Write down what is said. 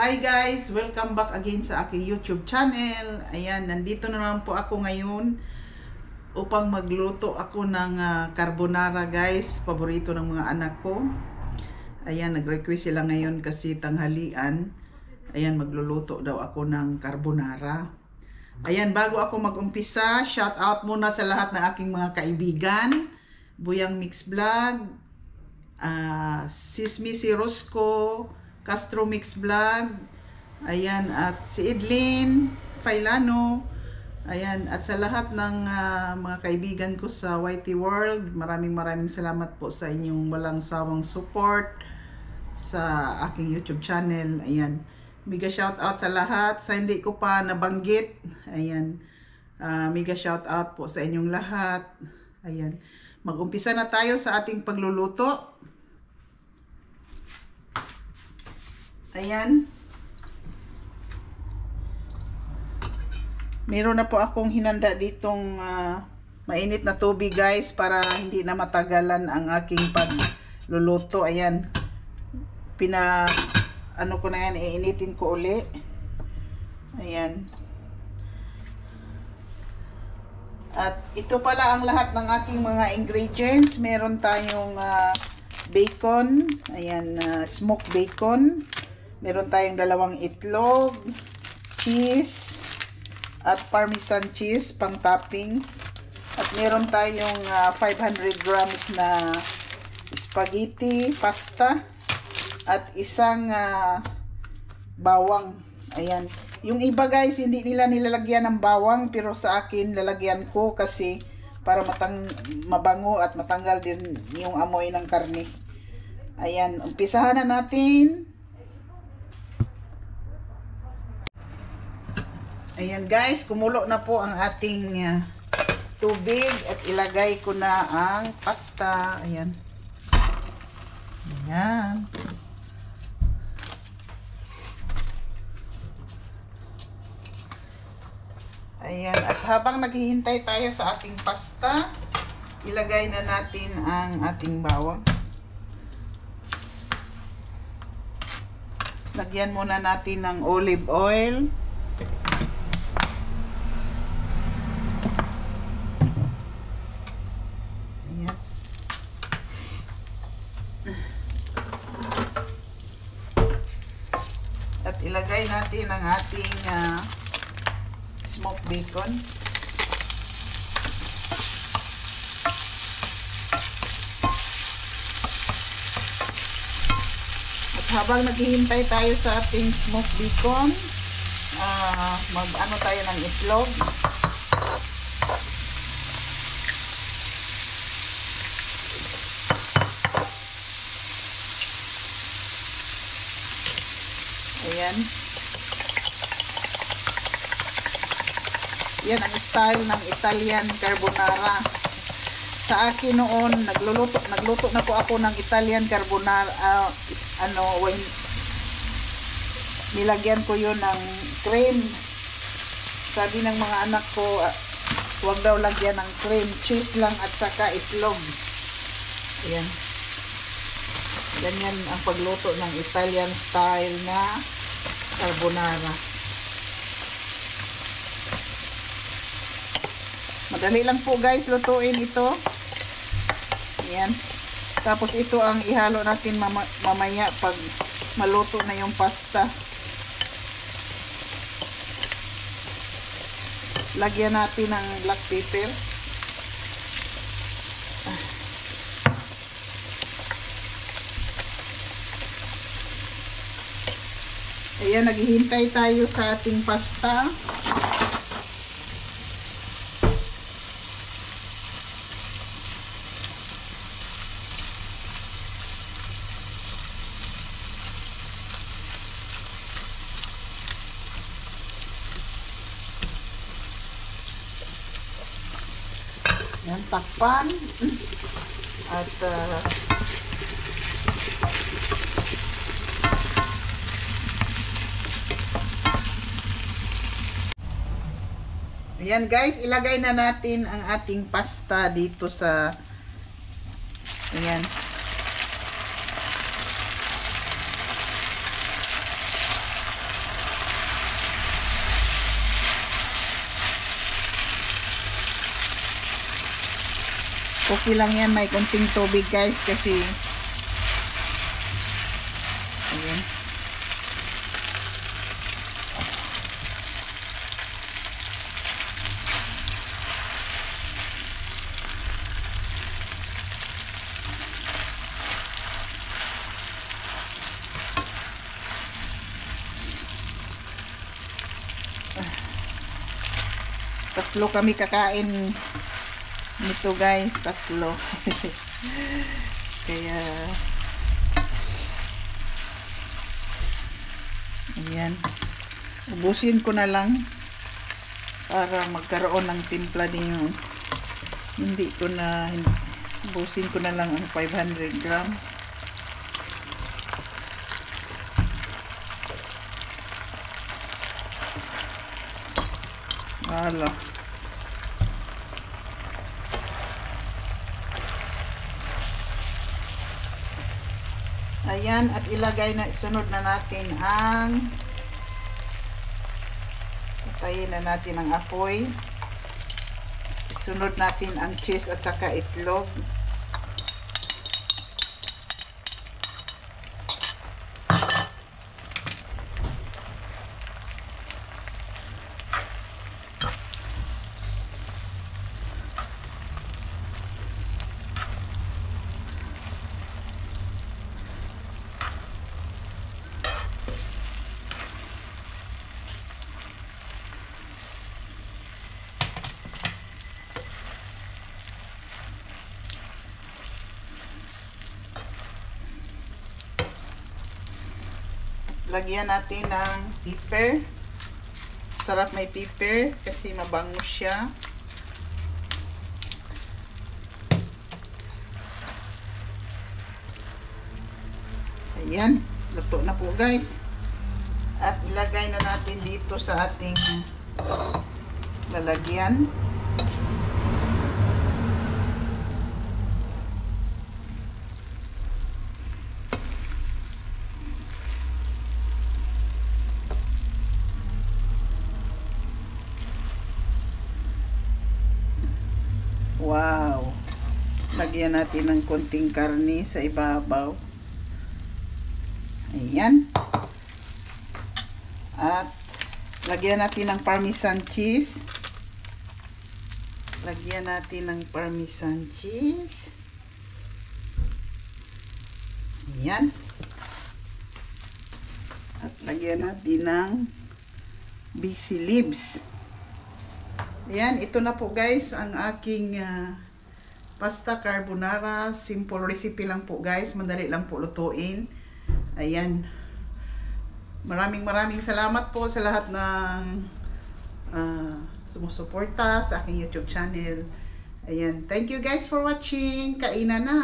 Hi guys! Welcome back again sa aking YouTube channel. Ayan, nandito na naman po ako ngayon upang magluto ako ng carbonara guys. Paborito ng mga anak ko. Ayan, nag-request sila ngayon kasi tanghalian. Ayan, magluluto daw ako ng carbonara. Ayan, bago ako mag-umpisa, shout out muna sa lahat ng aking mga kaibigan. Buyang Mix Vlog, Sismi si Rosco, Castro Mix Vlog, ayan, at si Edlin Failano, ayan, at sa lahat ng mga kaibigan ko sa YT World, maraming salamat po sa inyong walang sawang support sa aking YouTube channel. Ayan, mega shout out sa lahat, sa hindi ko pa nabanggit, ayan, mega shout out po sa inyong lahat. Ayan, mag-umpisa na tayo sa ating pagluluto. Ayan. Meron na po akong hinanda ditong mainit na tubig guys para hindi na matagalan ang aking pagluluto. Ayan. Ano ko na yan, iinitin ko uli. Ayan. At ito pala ang lahat ng aking mga ingredients. Meron tayong bacon. Ayan, smoked bacon. Meron tayong 2 itlog, cheese, at parmesan cheese pang toppings. At meron tayong 500 grams na spaghetti, pasta, at isang bawang. Ayan. Yung iba guys, hindi nila nilalagyan ng bawang, pero sa akin lalagyan ko kasi para mabango at matanggal din yung amoy ng karne. Ayan, umpisahan na natin. Ayan guys, kumulo na po ang ating tubig at ilagay ko na ang pasta. Ayan. Ayan. Ayan, at habang naghihintay tayo sa ating pasta, ilagay na natin ang ating bawang. Lagyan muna natin ng olive oil. At ilagay natin ang ating smoked bacon. At habang naghihintay tayo sa ating smoked bacon, mag-ano tayo ng itlog. Ayan. Yan ang style ng Italian carbonara. Sa akin noon, nagluto na po ako ng Italian carbonara. Nilagyan ko yun ng cream. Sabi ng mga anak ko, huwag daw lagyan ng cream. Cheese lang at saka itlog. Ayan. Ganyan ang pagluto ng Italian style na carbonara. Madali lang po guys lutuin ito. Ayan. Tapos ito ang ihalo natin mamaya pag maluto na yung pasta. Lagyan natin ng black pepper. Ayan, naghihintay tayo sa ating pasta. Ayan, takpan. At ayan guys, ilagay na natin ang ating pasta dito sa, ayan, Okay lang yan, may konting tubig guys kasi ayan. Tatlo kami kakain nito guys, tatlo. Kaya ayan, ubusin ko na lang para magkaroon ng timpla din. Hindi ko na, ubusin ko na lang ang 500 grams. Wala. Ayan, at ilagay na, sunod na natin ang, patayin na natin ang apoy. Sunod natin ang cheese at saka itlog. Lagyan natin ng pepper. Sarap may pepper kasi mabango siya. Ayan, luto na po guys. At ilagay na natin dito sa ating lalagyan. Wow! Lagyan natin ng konting karne sa ibabaw. Ayan. At lagyan natin ng parmesan cheese. Lagyan natin ng parmesan cheese. Ayan. At lagyan natin ng basil leaves. Ayan, ito na po guys ang aking pasta carbonara. Simple recipe lang po guys. Madali lang po lutuin. Ayan. Maraming salamat po sa lahat ng sumusuporta sa aking YouTube channel. Ayan. Thank you guys for watching. Kainan na!